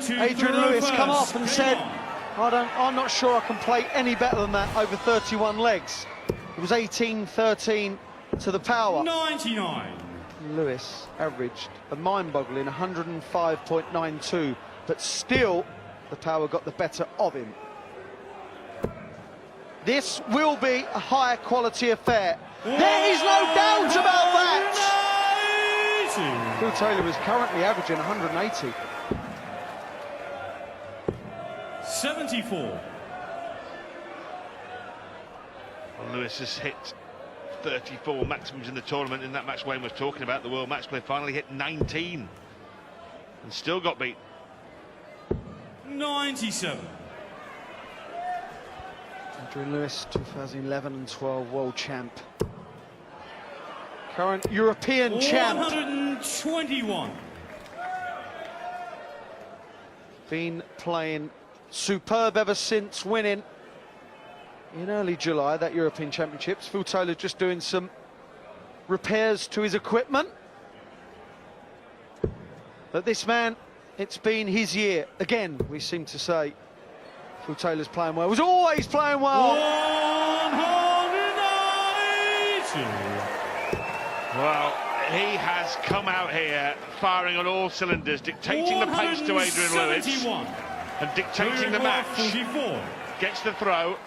Adrian Lewis come off and said, I'm not sure I can play any better than that over 31 legs. It was 18-13 to the power. 99. Lewis averaged a mind-boggling 105.92, but still the power got the better of him. This will be a higher quality affair. There is no doubt about that. Phil Taylor is currently averaging 180. 74. Well, Lewis has hit 34 maximums in the tournament. In that match Wayne was talking about, the World Match Play, finally hit 19 and still got beat. 97. Adrian Lewis, 2011 and 12 world champ. Current European champ. 121. Been playing superb ever since winning in early July that European Championships. Phil Taylor just doing some repairs to his equipment. But this man, it's been his year. Again, we seem to say Phil Taylor's playing well. Was always playing well. 180. Well, he has come out here firing on all cylinders, dictating the pace to Adrian Lewis and dictating the match. 44. Gets the throw.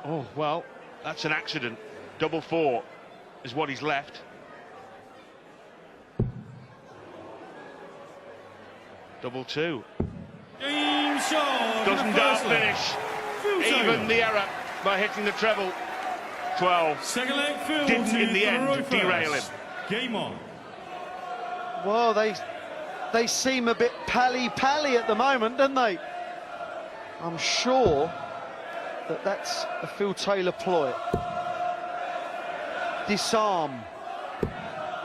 Oh, well, that's an accident. Double four is what he's left. Double two. Doesn't finish. Even the error by hitting the treble. 12. Second leg, Phil Didn't in the end derail him. Game on. Well, they seem a bit pally-pally at the moment, don't they? I'm sure that that's a Phil Taylor ploy. Disarm.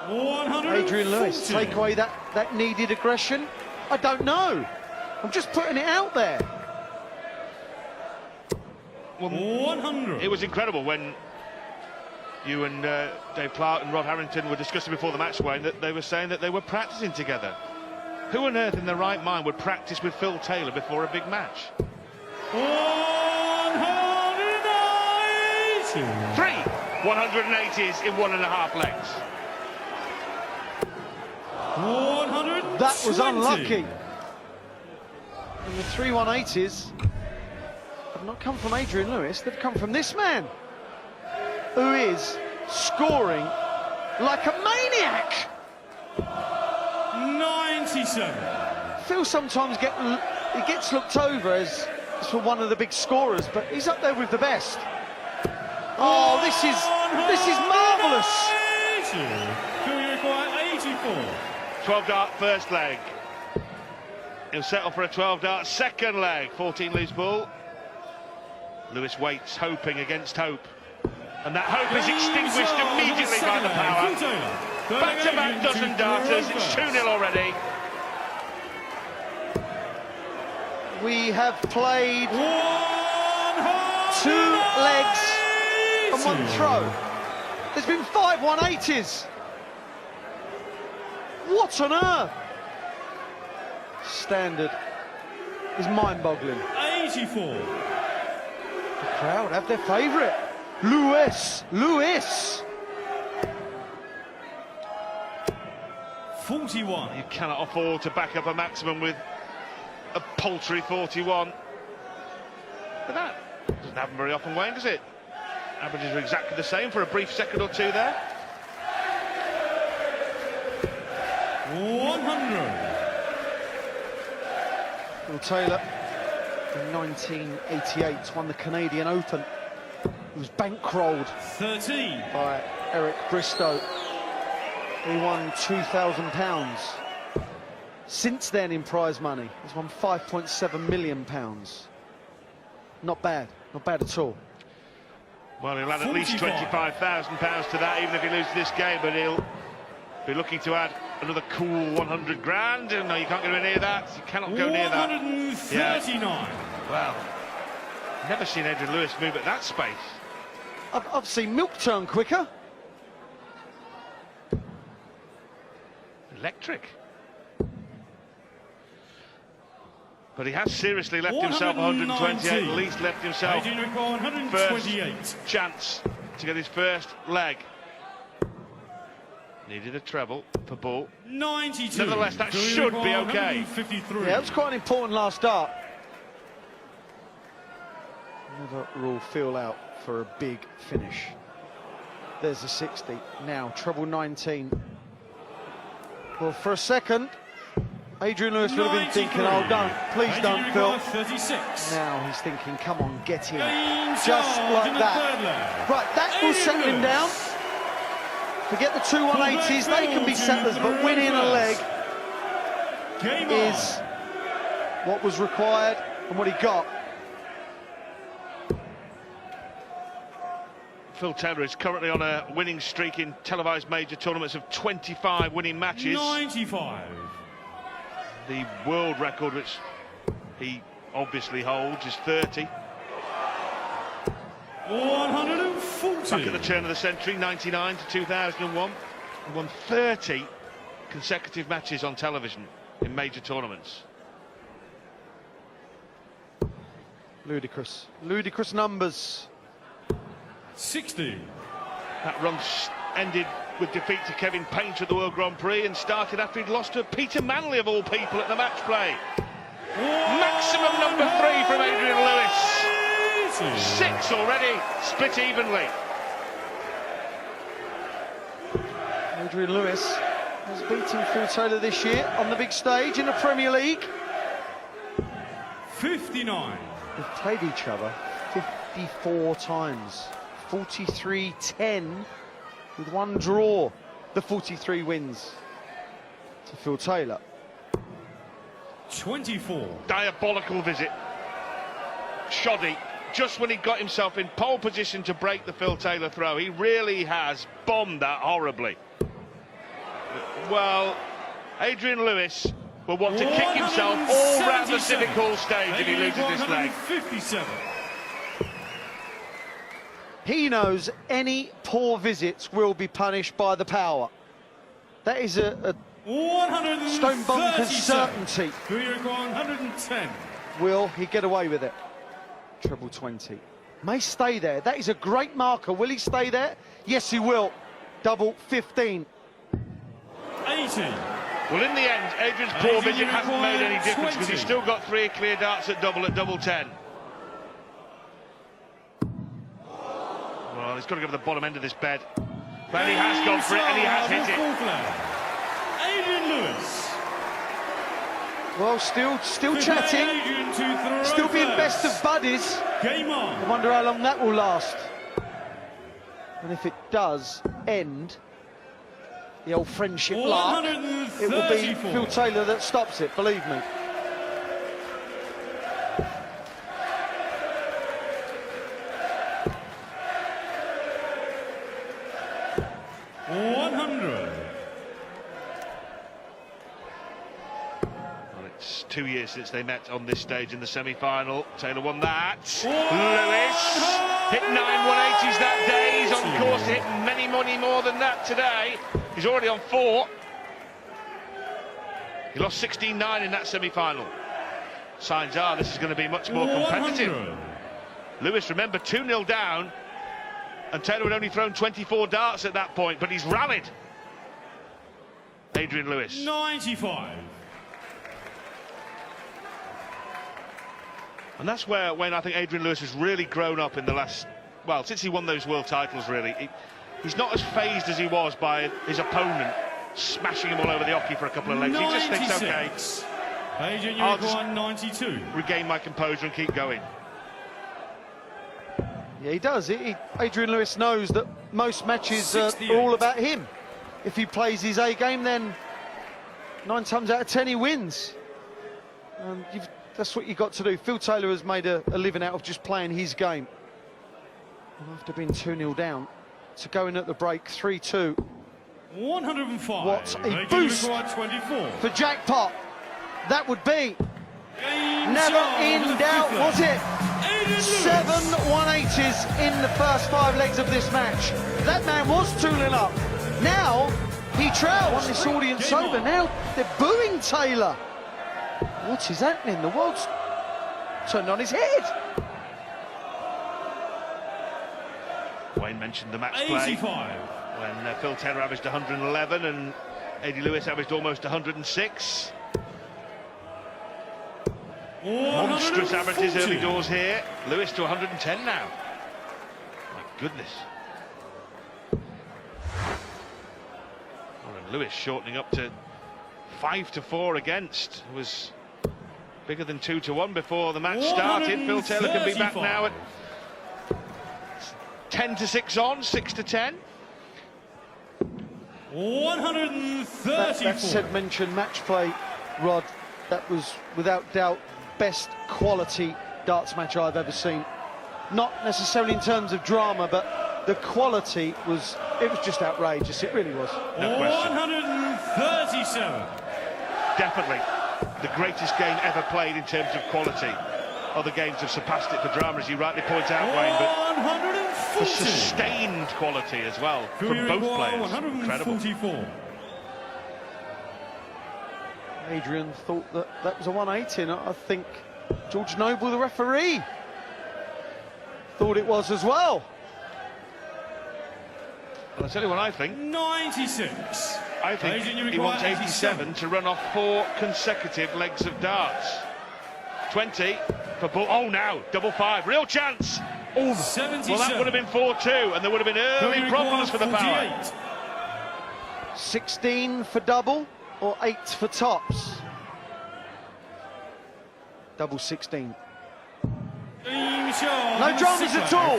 140. Adrian Lewis, take away that needed aggression. I don't know. I'm just putting it out there. Well, 100. It was incredible when you and Dave Clark and Rob Harrington were discussing before the match, Wayne, that they were saying that they were practicing together. Who on earth in their right mind would practice with Phil Taylor before a big match? 180. 3 180s in 1.5 legs. 120. That was unlucky. And the 3 180s have not come from Adrian Lewis, they've come from this man, who is scoring like a maniac. 97. Phil sometimes gets looked over as for one of the big scorers, but he's up there with the best. Oh, this is marvellous. 84. 12-dart first leg. He'll settle for a 12-dart second leg. 14 loose ball. Lewis waits, hoping against hope. And that hope is extinguished immediately by the power. Back-to-back dozen darters. It's 2-0 already. We have played 2 legs and 1 throw. There's been 5 180s. What on earth? Standard is mind-boggling. 84. The crowd have their favourite. Lewis. 41. You cannot afford to back up a maximum with a paltry 41. But that doesn't happen very often, Wayne, does it? Averages are exactly the same for a brief second or two there. 100. Phil Taylor in 1988 won the Canadian Open. He was bankrolled 13. by Eric Bristow. He won £2,000. Since then, in prize money, he's won £5.7 million. Not bad at all. Well, he'll add at least £25,000 to that, even if he loses this game, but he'll be looking to add another cool 100 grand. No, you can't go near that. You cannot go near that. 139. Yeah. Well, never seen Adrian Lewis move at that space. I've seen milk turn quicker. Electric. But he has seriously left himself 128, at least left himself Aging record 128. first chance to get his first leg. Needed a treble for Bull. 92. Nevertheless, that should be okay. 53. Yeah, it was quite an important last start. Never rule Phil out for a big finish. There's a 60. Now, treble 19. Well, for a second, Adrian Lewis would have been thinking, oh, don't, please don't, Phil. 36. Now he's thinking, come on, get in. Gains Just yard like in the that. third leg. Right, that will settle him down. Forget the 2 180s, they can be settlers, but winning a leg Game is what was required and what he got. Phil Taylor is currently on a winning streak in televised major tournaments of 25 winning matches. 95. The world record, which he obviously holds, is 30. 140. Back at the turn of the century, 99 to 2001. He won 30 consecutive matches on television in major tournaments. Ludicrous. Ludicrous numbers. 60. That run ended with defeat to Kevin Painter at the World Grand Prix and started after he'd lost to Peter Manley, of all people, at the match play. Maximum number 3 from Adrian Lewis. 6 already, split evenly. Adrian Lewis has beaten Phil Taylor this year on the big stage in the Premier League. 59. They've played each other 54 times. 43-10 with 1 draw. The 43 wins to Phil Taylor. 24. Diabolical visit. Shoddy. Just when he got himself in pole position to break the Phil Taylor throw, he really has bombed that horribly. Well, Adrian Lewis will want to kick himself all round the Civic Hall stage if he loses this leg. 57. He knows any poor visits will be punished by the power. That is a stone bunkers certainty. 110. Will he get away with it? Treble 20. May stay there. That is a great marker. Will he stay there? Yes, he will. Double 15. 80. Well, in the end, Adrian's poor visit hasn't made any difference because he's still got 3 clear darts at double 10. Well, he's got to go to the bottom end of this bed. But he has gone for it and he has hit it. Adrian Lewis. Well, still chatting, still being best of buddies. Game on. I wonder how long that will last. And if it does end the old friendship lark, it will be Phil Taylor that stops it, believe me. It's 2 years since they met on this stage in the semi-final. Taylor won that. Lewis hit 9 180s that day. He's on course to hit many more than that today. He's already on 4. He lost 16-9 in that semi-final. Signs are this is going to be much more competitive. Lewis, remember, 2-0 down, and Taylor had only thrown 24 darts at that point, but he's rallied. Adrian Lewis. 95. And that's when I think Adrian Lewis has really grown up in the last, well, since he won those world titles, really. He's not as phased as he was by his opponent smashing him all over the hockey for a couple of legs. 96. He just thinks, OK, Adrian, I'll just 92. regain my composure and keep going. Yeah, he does. Adrian Lewis knows that most matches are all about him. If he plays his A game, then 9 times out of 10 he wins. That's what you've got to do. Phil Taylor has made a living out of just playing his game. And after being 2-0 down, to go in at the break, 3-2. 105. What a boost for Jackpot. That would be never in doubt, was it? 7 180s in the first 5 legs of this match. That man was tooling up. Now he trails. Won this audience over. Now they're booing Taylor. What is happening? The world's turned on his head. Wayne mentioned the match play 85. when Phil Taylor averaged 111 and Eddie Lewis averaged almost 106. Monstrous averages early doors here. Lewis to 110 now. My goodness. Well, and Lewis shortening up to 5-4 against. It was bigger than 2-1 before the match started. Phil Taylor can be back now at 10-6 on, 6-10. 134. That said mentioned match play, Rod. That was without doubt best quality darts match I've ever seen. Not necessarily in terms of drama, but the quality was just outrageous. It really was. No question. 137. Definitely the greatest game ever played in terms of quality. Other games have surpassed it for drama, as you rightly point out, Wayne, but for 140. sustained quality as well from both players. Incredible. 144. Adrian thought that was a 180, and I think George Noble, the referee, thought it was as well. Well, I'll tell you what I think. 96. I think he wants 87 to run off 4 consecutive legs of darts. 20 for Bull. Oh, now double 5, real chance. Oh, 77. well, that would have been 4-2, and there would have been early problems for the power. 16 for double or 8 for tops? Double 16. No dramas at all.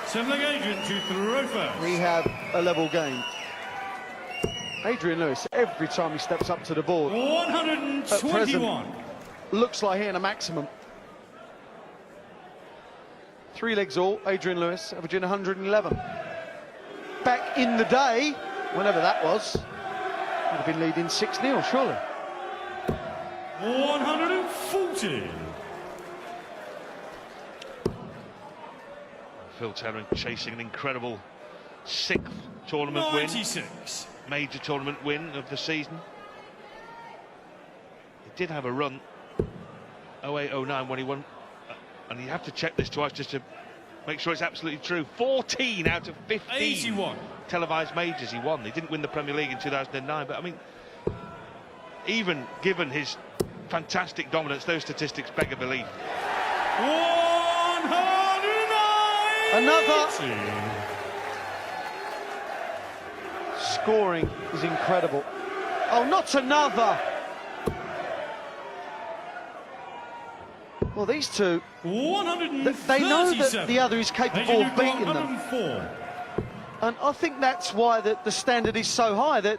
Seven-leg Adrian to throw first. We have a level game. Adrian Lewis, every time he steps up to the board, 121. looks like hitting a maximum. 3 legs all, Adrian Lewis averaging 111. Back in the day, whenever that was, would have been leading 6-0, surely. 140. Phil Taylor chasing an incredible 6th tournament win. 96. Major tournament win of the season. He did have a run 08-09 when he won, and you have to check this twice just to make sure it's absolutely true. 14 out of 15 81. televised majors he won. He didn't win the Premier League in 2009, but I mean, even given his fantastic dominance, those statistics beg a belief. 109. Another. Scoring is incredible. Oh, not another. Well, these two, they know that the other is capable of beating them. And I think that's why the standard is so high, that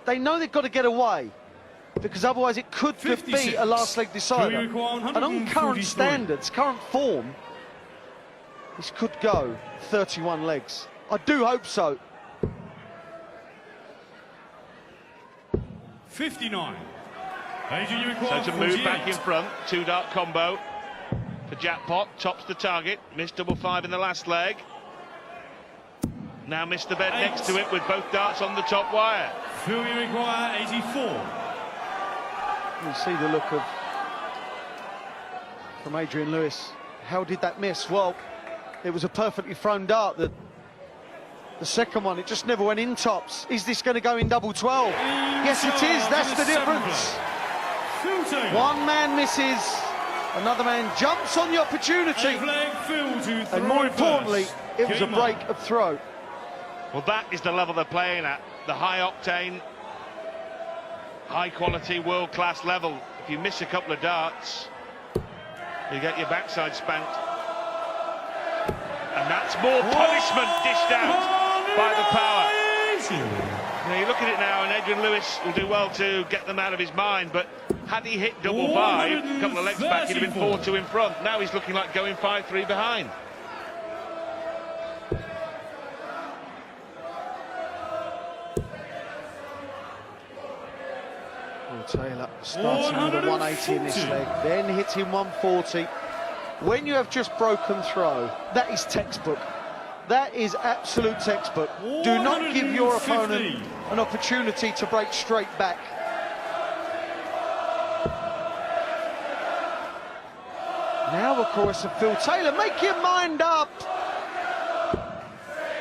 they know they've got to get away, because otherwise it could be a last leg decider. And on current standards, current form, this could go 31 legs. I do hope so. 59. So to move back in front, 2-dart combo for Jackpot, tops the target, missed double 5 in the last leg. Now missed the bed next to it with both darts on the top wire. Will you require 84? You see the look from Adrian Lewis. How did that miss? Well, it was a perfectly thrown dart. The second one, it just never went in tops. Is this going to go in double 12? Yes, it is. That's the difference. One man misses, another man jumps on the opportunity, and more importantly, it was a break of throw. Well, that is the level they're playing at, the high octane, high quality, world-class level. If you miss a couple of darts, you get your backside spanked. And that's more punishment dished out by the power. You know, you look at it now, and Adrian Lewis will do well to get them out of his mind, but had he hit double 5, a couple of legs back, he'd have been 4-2 in front. Now he's looking like going 5-3 behind. Taylor starting with a 180 in this leg, then hitting 140. When you have just broken throw, that is textbook. That is absolute textbook. Do not give your opponent an opportunity to break straight back. workhorse of Phil Taylor. Make your mind up.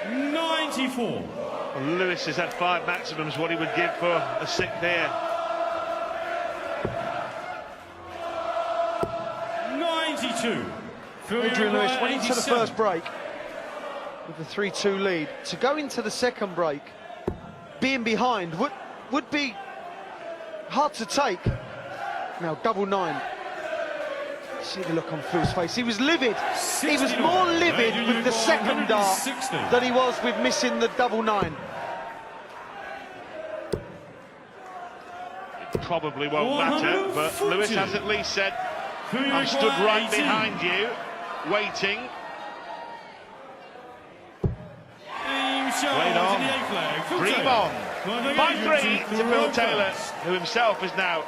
94. Well, Lewis has had 5 maximums, what he would give for a 6th here. 92. Adrian Lewis went into the first break with the 3-2 lead. To go into the second break being behind would be hard to take. Now double 9. See the look on Phil's face. He was livid. He was more livid with the second dart than he was with missing the double 9. Probably won't matter, but Lewis has at least said, I stood right behind you, waiting. Wait on. Dream on. By 3 to Phil Taylor, who himself has now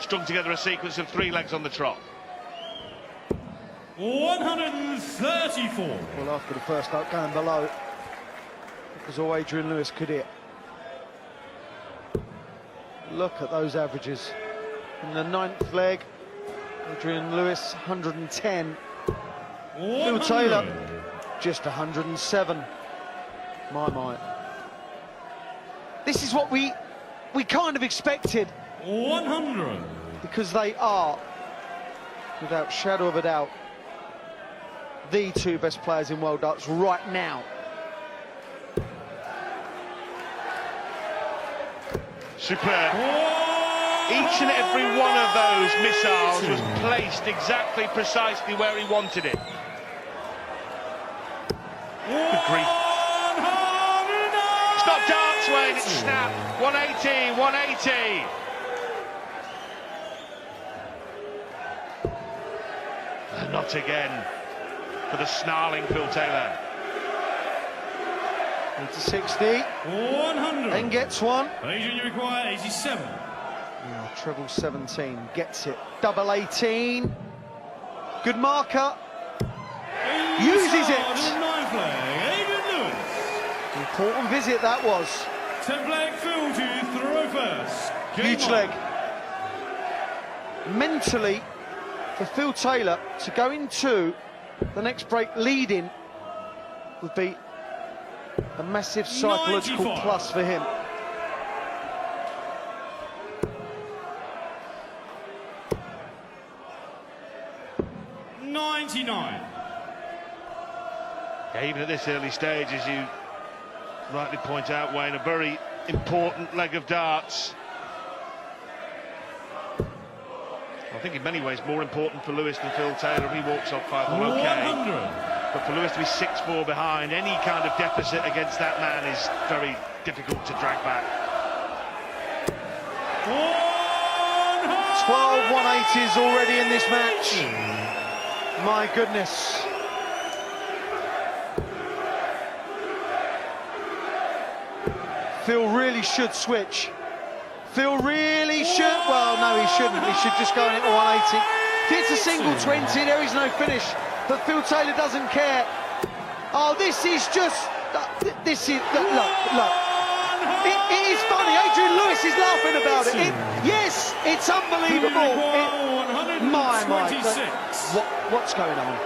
strung together a sequence of 3 legs on the trot. 134. Well, after the first dart going below, it was all Adrian Lewis could hit. Look at those averages. In the 9th leg, Adrian Lewis 110. Phil Taylor just 107. My. This is what we kind of expected. 100. Because they are, without shadow of a doubt, the 2 best players in world darts right now. Superb. Each and every one of those missiles was placed exactly, precisely where he wanted it. Good grief. It's not darts, Wayne, it's snap. 180, 180. And not again for the snarling Phil Taylor. Into 60. 100. Then gets one. Adrian, you require 87. Now, treble 17, gets it. Double 18. Good marker. Uses it. 9th leg, Adrian Lewis. Important visit that was. 10th leg, Phil to throw first. Huge leg. Mentally, for Phil Taylor to go into the next break leading would be a massive psychological 95. plus for him. Yeah, even at this early stage, as you rightly point out, Wayne, a very important leg of darts. I think in many ways more important for Lewis than Phil Taylor. He walks off 5-1, okay. 100. But for Lewis to be 6-4 behind, any kind of deficit against that man is very difficult to drag back. 12 180s already in this match. My goodness. Phil really should switch. Phil really should. Well, no, he shouldn't. He should just go in at 180. If it's a single 20, there is no finish. But Phil Taylor doesn't care. Oh, this is just... This is... Look. It is funny. Adrian Lewis is laughing about it. Yes, it's unbelievable. My. What's going on?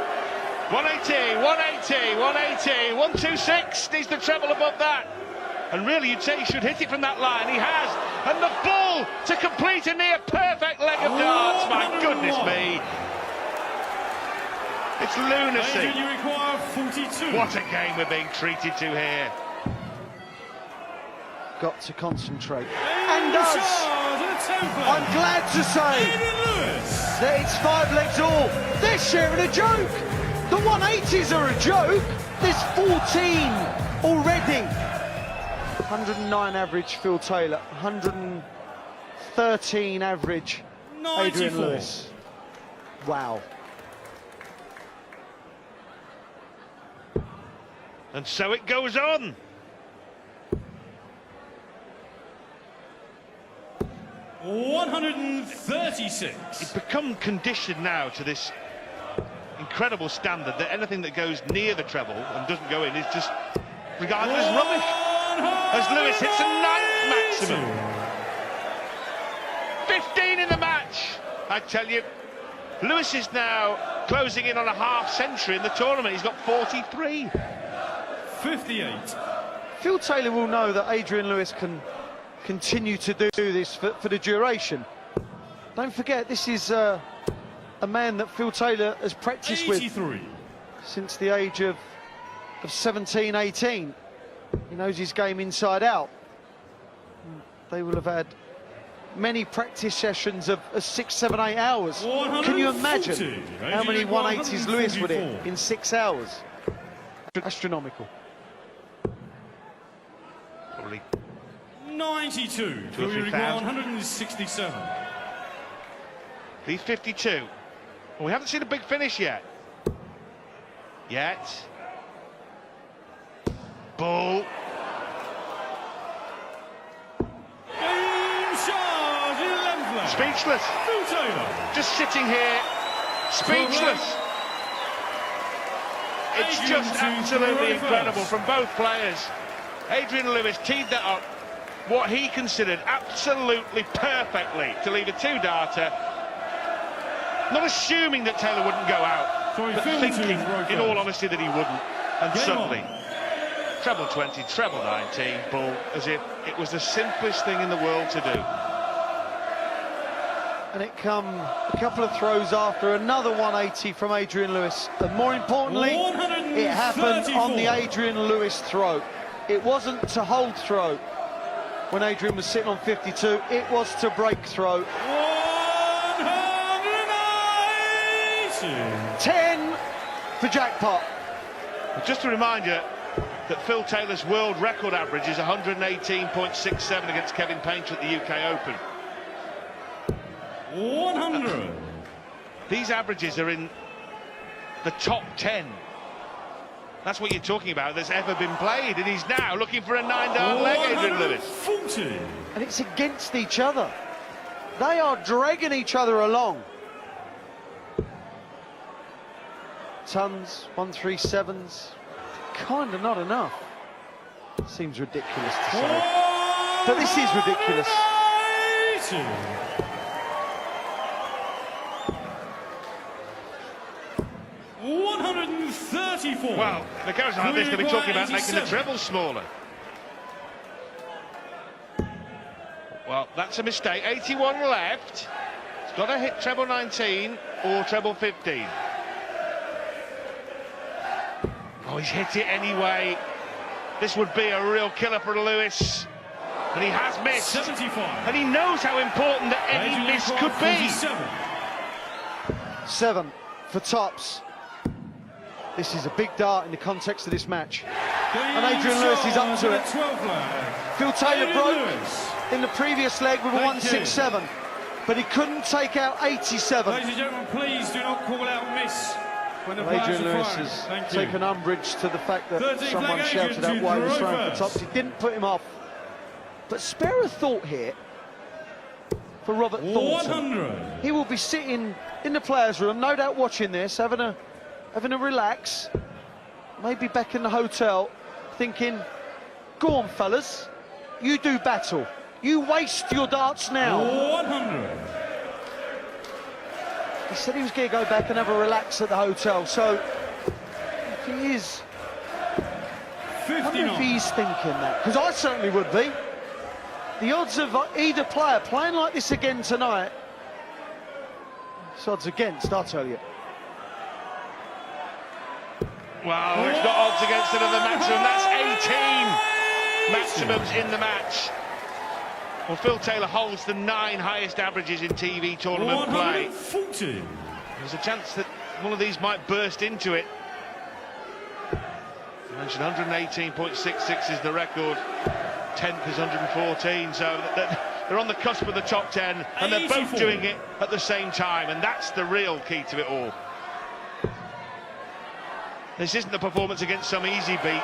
180, 180, 180, 126, needs the treble above that. And really, you'd say he should hit it from that line. He has. And the ball to complete a near perfect leg of darts. My goodness me. It's lunacy. You require 42. What a game we're being treated to here. Got to concentrate. And does. I'm glad to say that it's 5 legs all. They're sharing a joke. The 180s are a joke. There's 14 already. 109 average Phil Taylor, 113 average Adrian Lewis. Wow. And so it goes on. $136. It's become conditioned now to this incredible standard that anything that goes near the treble and doesn't go in is just regarded as rubbish. As Lewis hits a 9th maximum. 15 in the match. I tell you, Lewis is now closing in on a half-century in the tournament. He's got 43. 58. Phil Taylor will know that Adrian Lewis can continue to do this for the duration. Don't forget, this is a man that Phil Taylor has practiced 83. with since the age of 17, 18. He knows his game inside out. They will have had many practice sessions of 6, 7, 8 hours. Can you imagine how many 180s Lewis would hit in 6 hours? Astronomical. Probably 92. 2 or 3,000. 167. He's 52. Well, we haven't seen a big finish yet. Ball. Game charge, 11th leg. Speechless. Phil Taylor. Just sitting here, speechless. It's Adrian just to absolutely throw incredible first. from both players. Adrian Lewis teed that up, what he considered absolutely perfectly to leave a two-darter. Not assuming that Taylor wouldn't go out, Sorry, but Phil thinking, to throw in first. all honesty, that he wouldn't. And Game suddenly, on. treble 20, treble 19, ball, as if it was the simplest thing in the world to do. And it come a couple of throws after another 180 from Adrian Lewis. And more importantly, it happened on the 134. Adrian Lewis throw. It wasn't to hold throw when Adrian was sitting on 52. It was to break throw. 180. 10 for jackpot. Just a reminder that Phil Taylor's world record average is 118.67 against Kevin Painter at the UK Open. 100. These averages are in the top 10. That's what you're talking about that's ever been played, and he's now looking for a 9-dart leg, Adrian Lewis. 40. And it's against each other. They are dragging each other along. Tons, 137s, kind of not enough. Seems ridiculous to say, but this is ridiculous. 134. Well, the goes like this, they'll be talking about making the 87. treble smaller. Well, that's a mistake. 81 left. It's got to hit treble 19 or treble 15. Oh, he's hit it anyway. This would be a real killer for Lewis. And he has missed. 75. And he knows how important that any Adrian miss Lewis, could be. 47. 7 for tops. This is a big dart in the context of this match. And Adrian Lewis is up to it. 12 leg. Phil Taylor Adrian broke Lewis. in the previous leg with a Thank 167, but he couldn't take out 87. Ladies and gentlemen, please do not call out miss when the players Adrian are Lewis firing. has Thank you. taken umbrage to the fact that 13th someone leg, shouted Adrian out why he was to throwing for reverse. tops. He didn't put him off. But spare a thought here for Robert Thornton. 100. He will be sitting in the players' room, no doubt watching this, having a relax, maybe back in the hotel, thinking, go on, fellas, you do battle. You waste your darts now. 100. He said he was going to go back and have a relax at the hotel, so if he is, I wonder if 59. he's thinking that, because I certainly would be. The odds of either player playing like this again tonight, it's odds against, I'll tell you. Well, it's got odds against another maximum. That's 18 maximums in the match. Well, Phil Taylor holds the 9 highest averages in TV tournament play. 140. There's a chance that one of these might burst into it. I mentioned 118.66 is the record. 10th is 114, so they're on the cusp of the top 10, and they're both 84. doing it at the same time, and that's the real key to it all. This isn't the performance against some easy beat.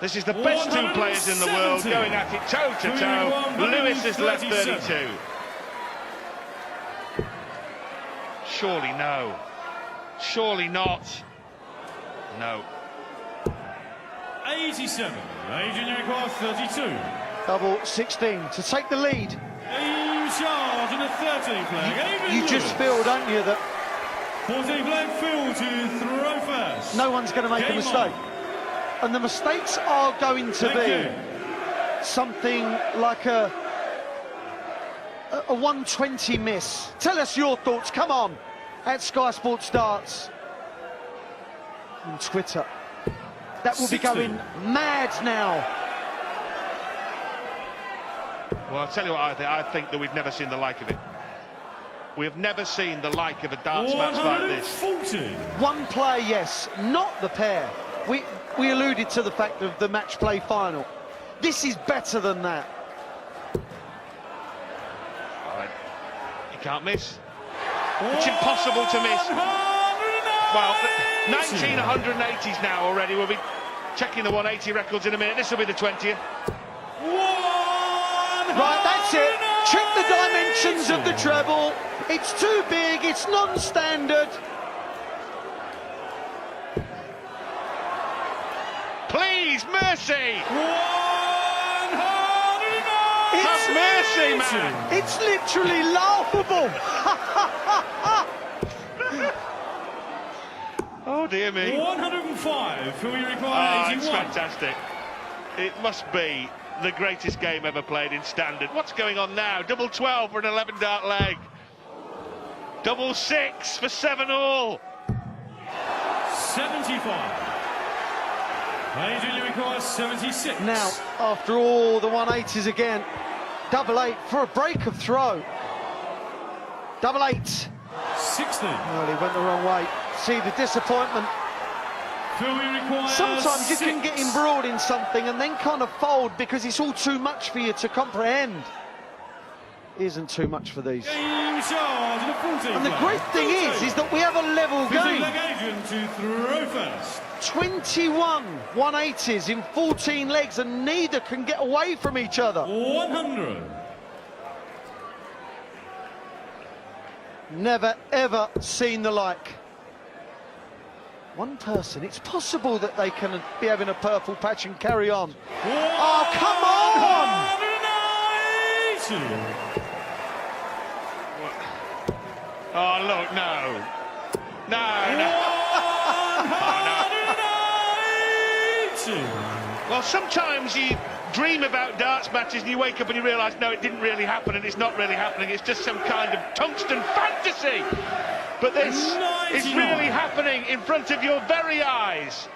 This is the best 2 players in the world 170. going at it toe-to-toe. Lewis has left 32. Surely no. Surely not. No. 87. Adrian Lewis, 32. Double 16 to take the lead. Game charge in the 13th leg. Adrian You just Lewis. feel, don't you, that 14th leg, Phil to throw first. No one's going to make a Game mistake. on. And the mistakes are going to Thank be you. something like a 120 miss. Tell us your thoughts, come on, at Sky Sports Darts on Twitter. That will 60. be going mad now. Well, I'll tell you what I think that we've never seen the like of it. We have never seen the like of a darts match like this. 140. One player, yes, not the pair. We alluded to the fact of the match play final. This is better than that. All right. You can't miss. It's impossible to miss. Well, 19 180s now already. We'll be checking the 180 records in a minute. This will be the 20th. Right, that's it. Check the dimensions of the treble. It's too big, it's non-standard. Please, mercy! It's Have mercy, man! It's literally laughable. Oh, dear me. 105, who we require Oh, 81. it's fantastic. It must be the greatest game ever played in standard. What's going on now? Double 12 for an 11 dart leg. Double 6 for 7-all. 75. Adrian requires 76. Now, after all the 180s again, double 8 for a break of throw. Double 8. 60. Well, he went the wrong way. See the disappointment. Phil, we require Sometimes you 6. can get embroiled in something and then kind of fold because it's all too much for you to comprehend. Isn't too much for these. Game charge, the 14th And the leg. great thing is that we have a level 15th game. leg, Adrian to throw first. 21 180s in 14 legs and neither can get away from each other. 100. Never ever seen the like. One person, it's possible that they can be having a purple patch and carry on. Oh, come on! 180. Oh, look, no. No. 180. Well, sometimes you dream about darts matches and you wake up and you realise, no, it didn't really happen and it's not really happening. It's just some kind of tungsten fantasy. But this is 99. really happening in front of your very eyes.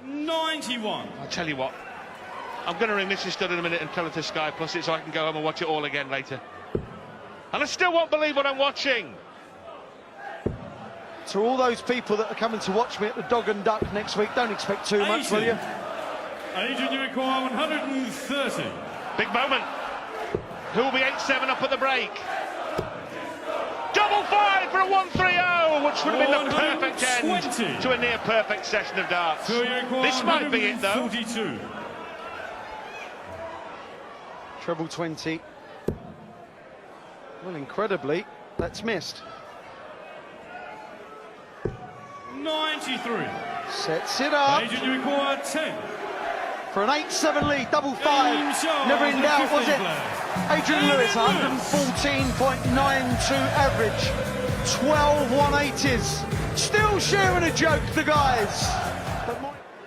$91. I'll tell you what, I'm going to ring Mrs. Studd in a minute and tell her to Sky Plus it so I can go home and watch it all again later. And I still won't believe what I'm watching. To all those people that are coming to watch me at the Dog and Duck next week, don't expect too much, will you? Adrian, you require 130. Big moment. Who will be 8-7 up at the break? Double 5 for a 130, which would have been the perfect end 120. to a near perfect session of darts. So you require This might be it, though. 142. Treble 20. Well, incredibly, that's missed. 93. Sets it up Adrian, you require 10. for an 8-7 lead, double Game 5. charge, Never in the doubt, was 15th it? leg. Adrian Lewis, 114.92 average, 12 180s. Still sharing a joke, the guys.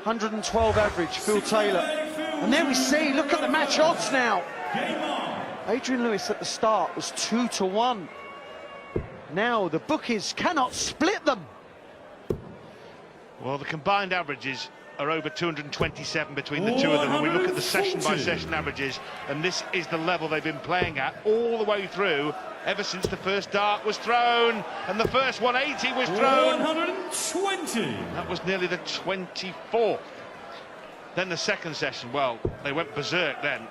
112 average, Phil Taylor. And there we see, look at the match odds now. Game on. Adrian Lewis at the start was 2-1. Now the bookies cannot split them. Well, the combined averages are over 227 between the two of them, and we look at the session-by-session averages, and this is the level they've been playing at all the way through, ever since the first dart was thrown, and the first 180 was thrown. 120. That was nearly the 24th. Then the second session, well, they went berserk then.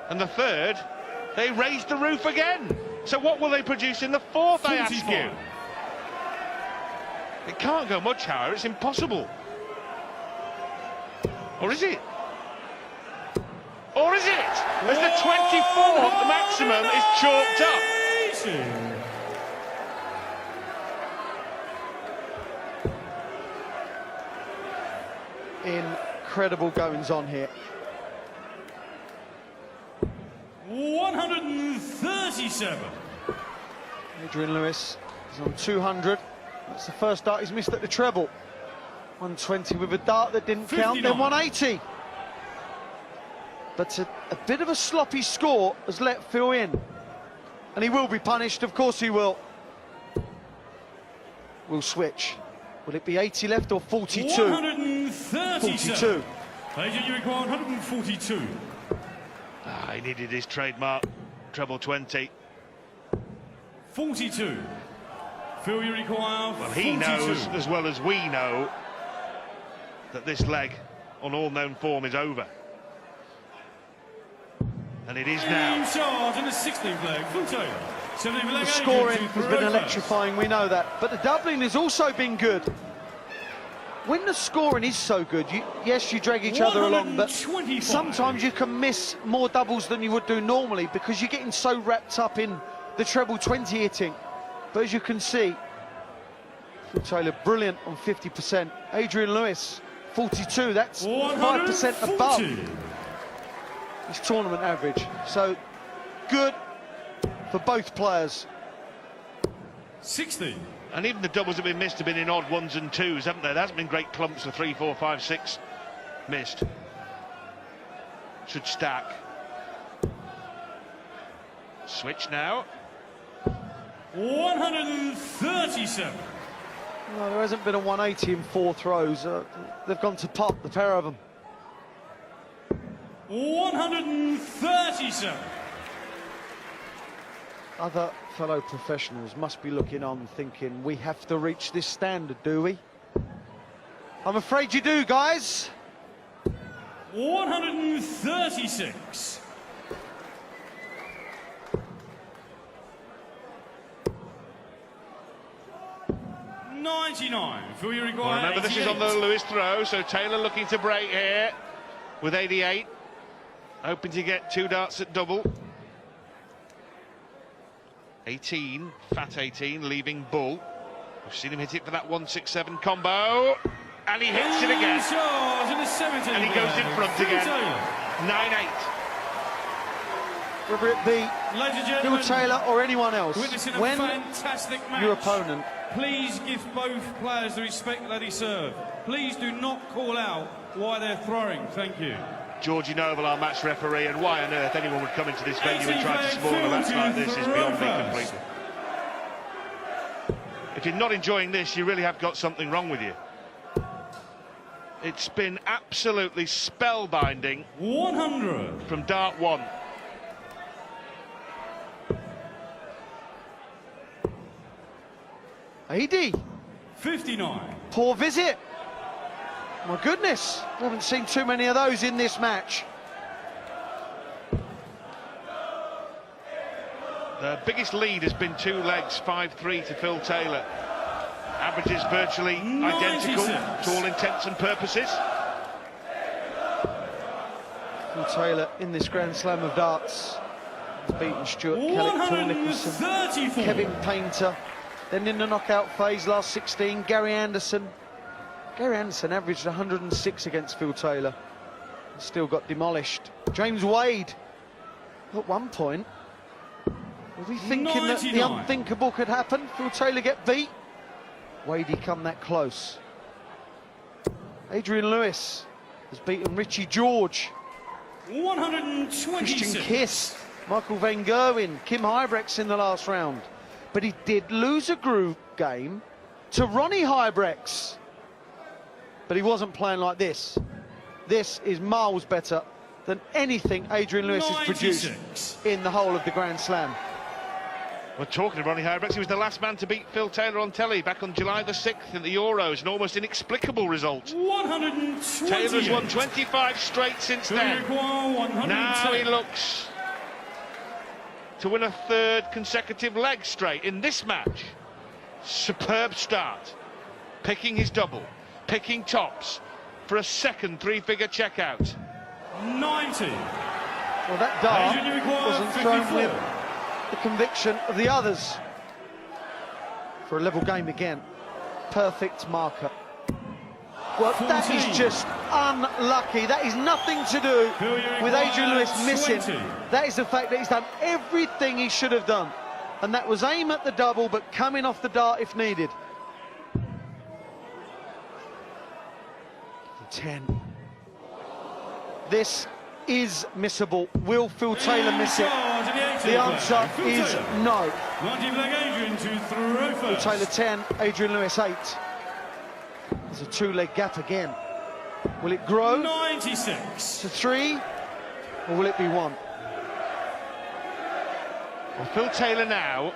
And the third, they raised the roof again. So what will they produce in the fourth, I ask you? 45. It can't go much higher, it's impossible. Or is it? Or is it? As the 24th maximum is chalked up. 80. Incredible goings on here. 137. Adrian Lewis is on 200. That's the first dart he's missed at the treble. 120 with a dart that didn't 59. count, then 180. But a bit of a sloppy score has let Phil in. And he will be punished, of course he will. We'll switch. Will it be 80 left or 42? 42. Agent, you require 142. He needed his trademark treble 20. 42. Phil, you require 42. Well, he knows as well as we know that this leg on all known form is over. And it is now. In charge in the 16th leg, Phil Taylor. 17th leg, The scoring Adrian, has been electrifying, we know that. But the doubling has also been good. When the scoring is so good, yes, you drag each other along, but sometimes you can miss more doubles than you would do normally because you're getting so wrapped up in the treble 20 hitting. But as you can see, Phil Taylor brilliant on 50%. Adrian Lewis, 42, that's 5% above his tournament average. So good for both players. 60. And even the doubles that have been missed have been in odd ones and twos, haven't there? There hasn't been great clumps of 3, 4, 5, 6 missed. Should stack. Switch now. 137. No, there hasn't been a 180 in 4 throws. They've gone to pot, the pair of them. 137. Other fellow professionals must be looking on thinking, we have to reach this standard, do we? I'm afraid you do, guys. 136. Phil, you require Remember, this is on the Lewis throw, so Taylor looking to break here with 88. Hoping to get 2 darts at double. 18, fat 18, leaving Bull. We've seen him hit it for that 167 combo. And he hits it again. And he goes in front again. 9-8. Whether it be Phil Taylor or anyone else, when your opponent... Please give both players the respect that he served. Please do not call out why they're throwing. Thank you. Georgie Noble, our match referee, and why on earth anyone would come into this venue and try to spoil a match like this is beyond me completely. If you're not enjoying this, you really have got something wrong with you. It's been absolutely spellbinding. 100 from dart 1. AD. 59. Poor visit. My goodness, we haven't seen too many of those in this match. The biggest lead has been 2 legs, 5-3 to Phil Taylor. Averages virtually identical to all intents and purposes. Phil Taylor in this Grand Slam of darts has beaten Stuart Kellett, Paul Nicholson, Kevin Painter. Then in the knockout phase, last 16, Gary Anderson. Gary Anderson averaged 106 against Phil Taylor. Still got demolished. James Wade, at one point, were we thinking that the unthinkable could happen? Phil Taylor get beat? Wadey come that close. Adrian Lewis has beaten Richie George. 126. Christian Kiss, Michael Van Gerwen, Kim Huybrechts in the last round. But he did lose a group game to Ronnie Huybrechts. But he wasn't playing like this. This is miles better than anything Adrian Lewis has produced in the whole of the Grand Slam. We're talking of Ronnie Huybrechts. He was the last man to beat Phil Taylor on telly back on July the 6th in the Euros, an almost inexplicable result. 120. Taylor's won 25 straight since then. Now he looks to win a 3rd consecutive leg straight in this match. Superb start, picking his double, picking tops for a 2nd 3-figure checkout. 90. Well, that dart wasn't thrown with the conviction of the others. For a level game again, perfect marker. Well, that is just unlucky. That is nothing to do with Adrian Lewis missing. 20. That is the fact that he's done everything he should have done. And that was aim at the double, but coming off the dart if needed. 10. This is missable. Will Phil Taylor miss it? The answer is no. Phil Taylor 10, Adrian Lewis 8. There's a two-leg gap again. Will it grow 96 to 3, or will it be 1? Well, Phil Taylor now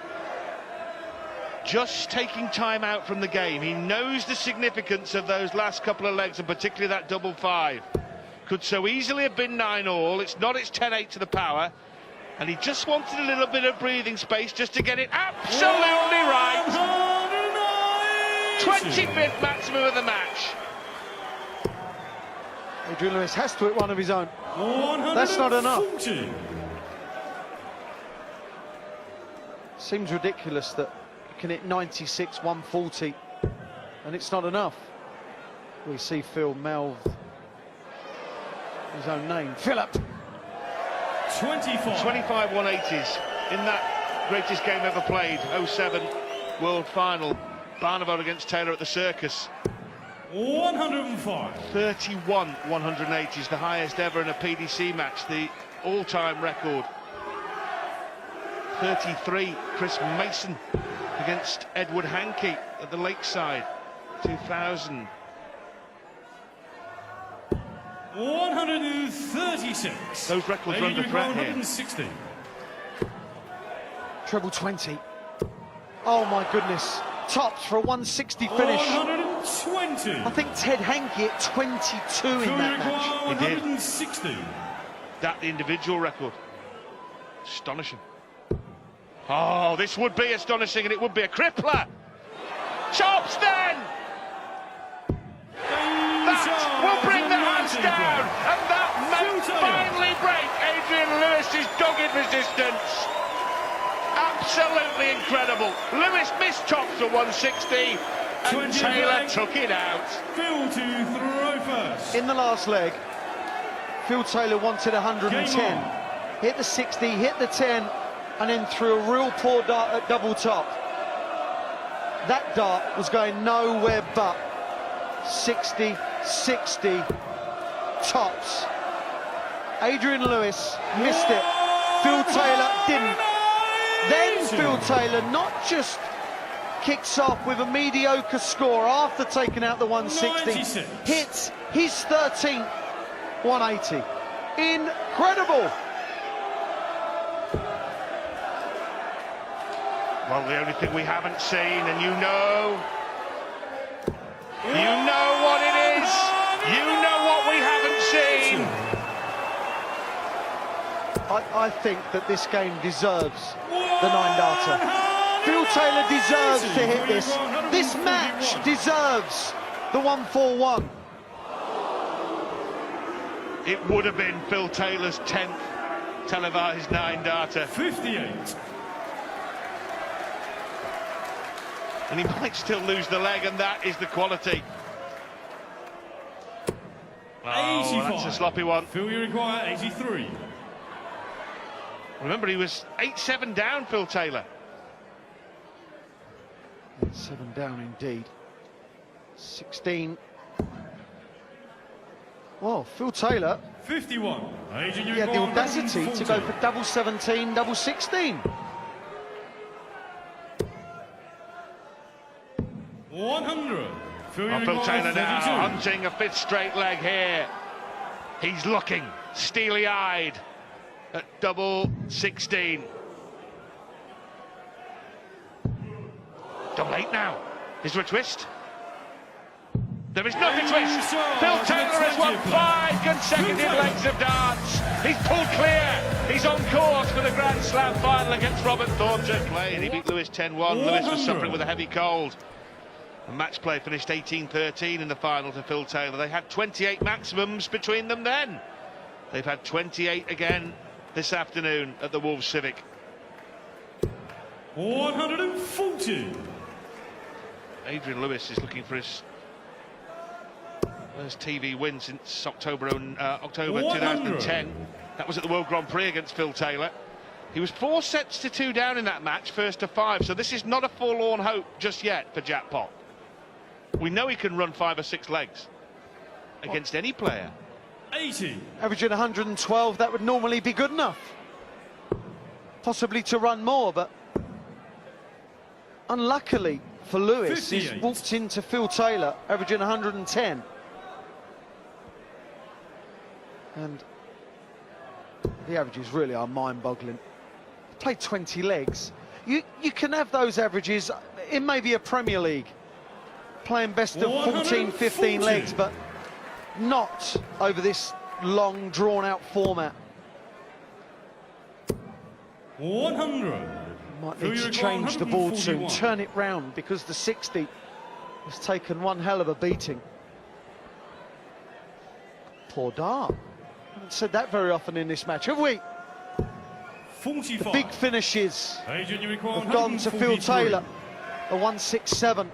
just taking time out from the game. He knows the significance of those last couple of legs, and particularly that double 5. Could so easily have been 9-all. It's not, it's 10-8 to the power. And he just wanted a little bit of breathing space just to get it absolutely right. 25th maximum of the match. Adrian Lewis has to hit one of his own. That's not enough. Seems ridiculous that you can hit 96, 140, and it's not enough. We see Phil mouth his own name. Philip. 25 180s in that greatest game ever played, 07 World Final. Barneveld against Taylor at the Circus. 105. 31 180s, the highest ever in a PDC match, the all-time record. 33 Chris Mason against Edward Hankey at the Lakeside, 2000. 136. Those records are under threat here. 160. Treble 20. Oh my goodness. Tops for a 160 finish. 120. I think Ted Hankey at 22 in that match. He did. 160. That the individual record. Astonishing. Oh, this would be astonishing, and it would be a crippler. Chops then! That will bring the hands down, and that may finally break Adrian Lewis's dogged resistance. Absolutely incredible. Lewis missed chops for 160, and Taylor took it out. Phil to throw first. In the last leg, Phil Taylor wanted 110. Hit the 60, hit the 10, and then threw a real poor dart at double top. That dart was going nowhere but 60, 60 tops. Adrian Lewis missed it. Phil Taylor didn't. Then Phil Taylor not just kicks off with a mediocre score after taking out the 160, 96. hits his 13th 180. Incredible. Well, the only thing we haven't seen, and you know what it is. You know what we haven't seen. I think that this game deserves the 9-darter. Phil Taylor deserves to hit this. This match deserves the 141. It would have been Phil Taylor's 10th televised 9-darter. 58. And he might still lose the leg, and that is the quality. Oh, 85. that's a sloppy one. Phil, you require 83. Remember, he was 8-7 down, Phil Taylor. 7 down indeed. 16. Well, Phil Taylor, 51. Adrian, you he had the require audacity to go 140. for double 17, double 16. 100. Phil, you Oh, Phil require Taylor now 32. hunting a 5th straight leg here. He's looking steely-eyed at double 16. Double 8 now. Is there a twist? There is no twist. Phil Taylor has won 5 consecutive legs of darts. He's pulled clear. He's on course for the Grand Slam final against Robert Thornton. Play, and he beat Lewis 10-1. Lewis was suffering with a heavy cold. And match play finished 18-13 in the final to Phil Taylor. They had 28 maximums between them then. They've had 28 again this afternoon at the Wolves Civic. 140. Adrian Lewis is looking for his First TV win since October 2010. That was at the World Grand Prix against Phil Taylor. He was 4 sets to 2 down in that match, first to 5. So this is not a forlorn hope just yet for Jack Pop. We know he can run 5 or 6 legs against any player. 80. Averaging 112, that would normally be good enough. Possibly to run more, but unluckily for Lewis, 58. he's walked into Phil Taylor, averaging 110. And the averages really are mind-boggling. Played 20 legs. You can have those averages in maybe a Premier League, playing best of 14, 15 legs, but not over this long, drawn-out format. 100. Might need to change the board soon, turn it round, because the 60 has taken one hell of a beating. Poor dart. Haven't said that very often in this match, have we? 45. The big finishes Adrian, have gone to Phil Taylor. A 167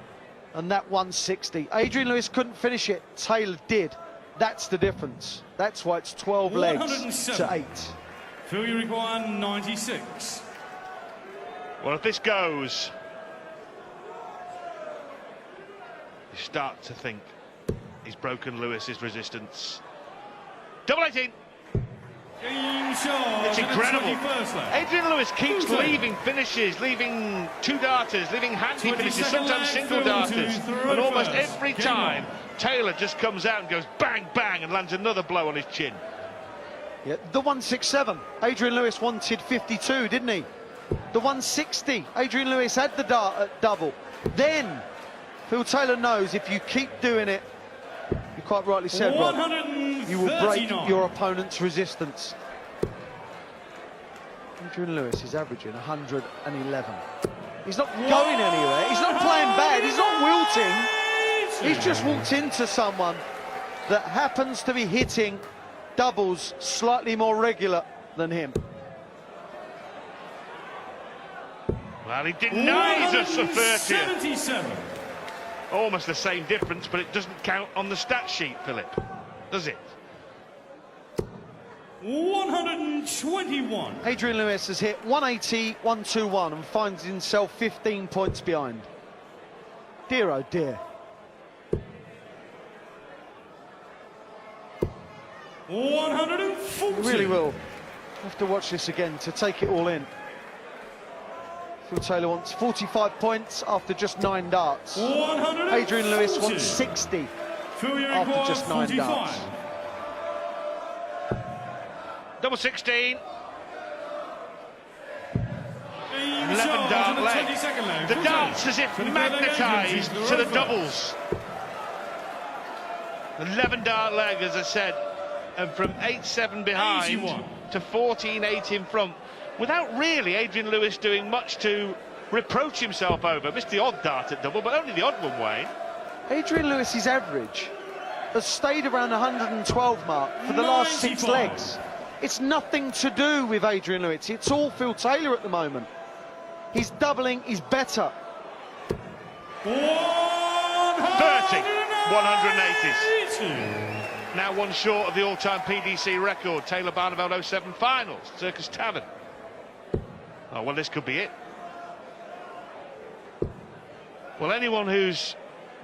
and that 160. Adrian Lewis couldn't finish it, Taylor did. That's the difference. That's why it's 12 legs to 8. Phil, you require 96. Well, if this goes, you start to think he's broken Lewis's resistance. Double 18. It's incredible. Adrian Lewis keeps leaving finishes, leaving 2 darters, leaving handy finishes, sometimes single darters. And almost every time, Taylor just comes out and goes bang, bang, and lands another blow on his chin. Yeah, the 167, Adrian Lewis wanted 52, didn't he? The 160, Adrian Lewis had the dart at double. Then, Phil Taylor knows if you keep doing it, you quite rightly said, Rob, you will break your opponent's resistance. Adrian Lewis is averaging 111. He's not going anywhere, he's not playing bad, he's not wilting. He's just walked into someone that happens to be hitting doubles slightly more regular than him. Well, he denies us the 30th. 77. Almost the same difference, but it doesn't count on the stat sheet, Philip, does it? 121. Adrian Lewis has hit 180, 121 and finds himself 15 points behind. Dear oh dear. 140. You really will have to watch this again to take it all in. Phil Taylor wants 45 points after just 9 darts. Adrian Lewis wants 60 after just 9 darts. Double 16. 11 dart leg. The darts as if magnetised to the doubles. 11 dart leg, as I said, and from 8-7 behind to 14-8 in front, without really Adrian Lewis doing much to reproach himself over. Missed the odd dart at double, but only the odd one, Wayne. Adrian Lewis's average has stayed around the 112 mark for the last 6 legs. It's nothing to do with Adrian Lewis, it's all Phil Taylor at the moment. He's doubling, he's better. 30, 180s. Now one short of the all-time PDC record, Taylor Barneveld 07 finals, Circus Tavern. Oh, well, this could be it. Well, anyone who's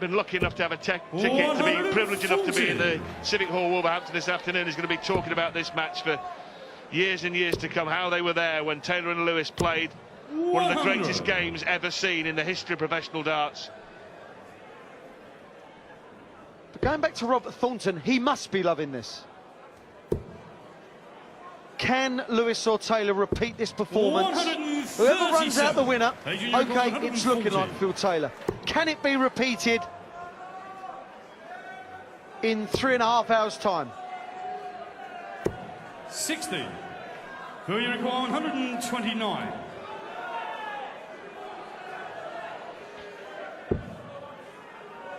been lucky enough to have a ticket, to be privileged enough to be in the Civic Hall Wolverhampton this afternoon, is going to be talking about this match for years and years to come, how they were there when Taylor and Lewis played one of the greatest games ever seen in the history of professional darts. But going back to Robert Thornton, he must be loving this. Can Lewis or Taylor repeat this performance? Whoever runs out the winner, okay, it's looking like Phil Taylor. Can it be repeated in 3.5 hours' time? 60. Phil, you require 129.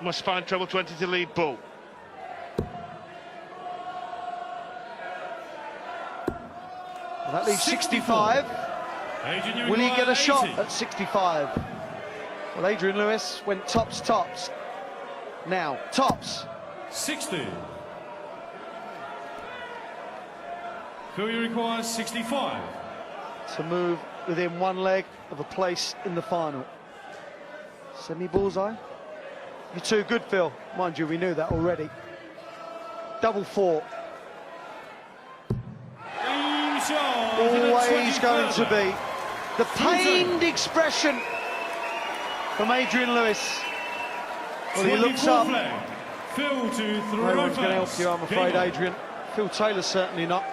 Must find treble 20 to lead Bull. Well, that leaves 65. Will he get a shot at 65? Well, Adrian Lewis went tops. Now, tops. 60. Phil, you require 65. To move within one leg of a place in the final. Semi-bullseye. You're too good, Phil. Mind you, we knew that already. Double four. Always going to be the pained expression from Adrian Lewis. Well, he looks up. Phil to No one's going to help you, I'm afraid, Adrian. Phil Taylor certainly not.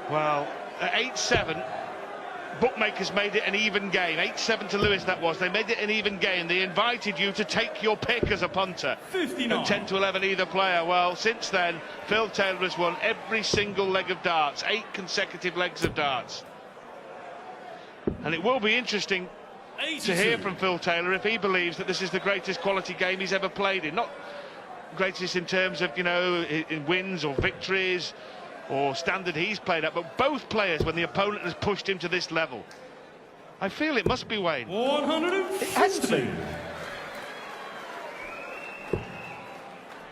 Well, at 8-7, bookmakers made it an even game. 8-7 to Lewis, that was. They made it an even game. They invited you to take your pick as a punter. 59. At 10 to 11 either player. Well, since then, Phil Taylor has won every single leg of darts. 8 consecutive legs of darts. And it will be interesting 82. to hear from Phil Taylor if he believes that this is the greatest quality game he's ever played in. Not greatest in terms of, you know, in wins or victories or standard he's played at, but both players when the opponent has pushed him to this level. I feel it must be Wayne. 150. It has to be.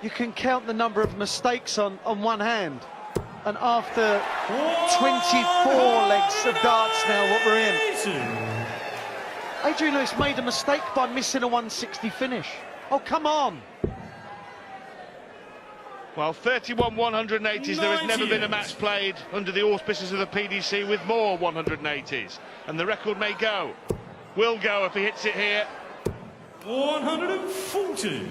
You can count the number of mistakes on one hand. And after 24 legs of darts now, what we're in. Adrian Lewis made a mistake by missing a 160 finish. Oh, come on. Well, 31 180s. There has never been a match played under the auspices of the PDC with more 180s. And the record may go. Will go if he hits it here. 140.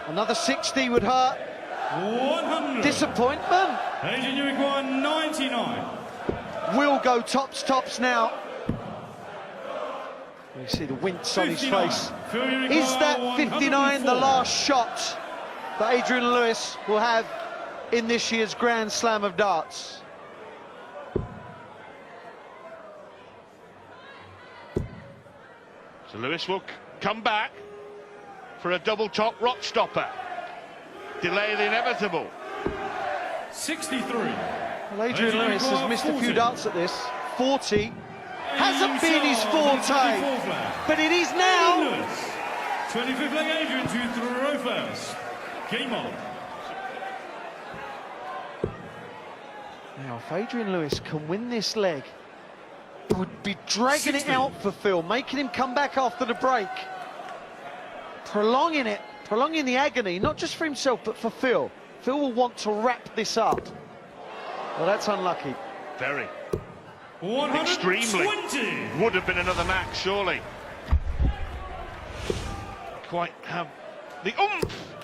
Another 60 would hurt. 100. Disappointment. Adrian, you require 99. Will go tops now. You see the wince on his 59. face. Phil, you require Is that 59 the 104? last shot that Adrian Lewis will have in this year's Grand Slam of darts? So Lewis will come back for a double top rock stopper. Delay the inevitable. 63. Well, Adrian Lewis has missed a few 40. darts at this. 40 hasn't been his forte, but it is now. Lewis. 25th leg, Adrian to throw first. Game on. Now, if Adrian Lewis can win this leg, it would be dragging 60. it out for Phil, making him come back after the break. Prolonging it, prolonging the agony, not just for himself, but for Phil. Phil will want to wrap this up. Well, that's unlucky. Very. 120. Extremely. Would have been another match, surely. Quite have the oomph.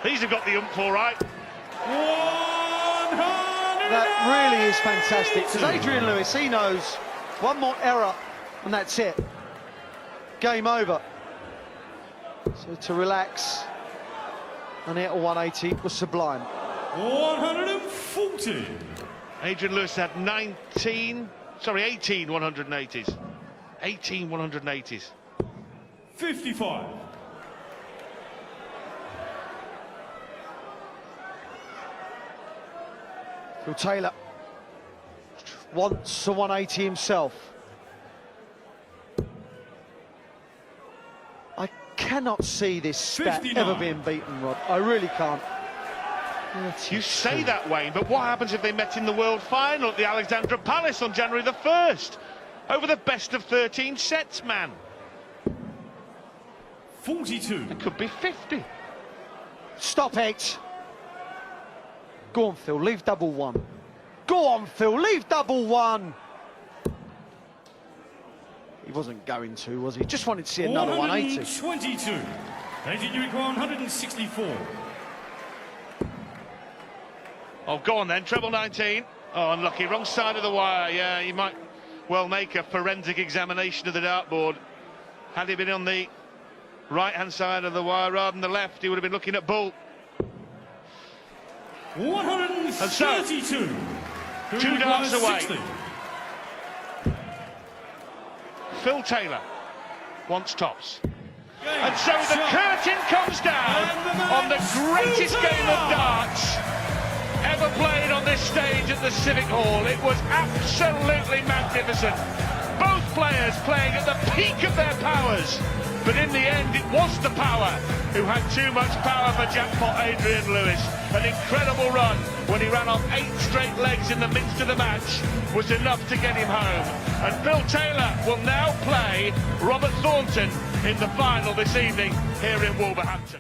These have got the oomph all right. 100. That really is fantastic, because Adrian Lewis, he knows one more error and that's it. Game over. So to relax and hit a 180 was sublime. 140. Adrian Lewis had 18 180s. 18 180s. 55. Phil Taylor wants a 180 himself. I cannot see this stat 59. ever being beaten, Rod. I really can't. You say that, Wayne, but what happens if they met in the World Final at the Alexandra Palace on January the 1st? Over the best of 13 sets, man. 42. It could be 50. Stop it. Go on, Phil, leave double one. Go on, Phil, leave double one. He wasn't going to, was he? Just wanted to see another 180. 122. Adrian, you require 164. Oh, go on then, treble 19. Oh, unlucky, wrong side of the wire. Yeah, you might well make a forensic examination of the dartboard. Had he been on the right-hand side of the wire rather than the left, he would have been looking at bull. 132. 2 darts away. 60. Phil Taylor wants tops. And so the curtain comes down on the greatest game of darts ever played on this stage at the Civic Hall. It was absolutely magnificent. Both players playing at the peak of their powers. But in the end, it was the power who had too much power for jackpot Adrian Lewis. An incredible run when he ran off 8 straight legs in the midst of the match was enough to get him home. And Bill Taylor will now play Robert Thornton in the final this evening here in Wolverhampton.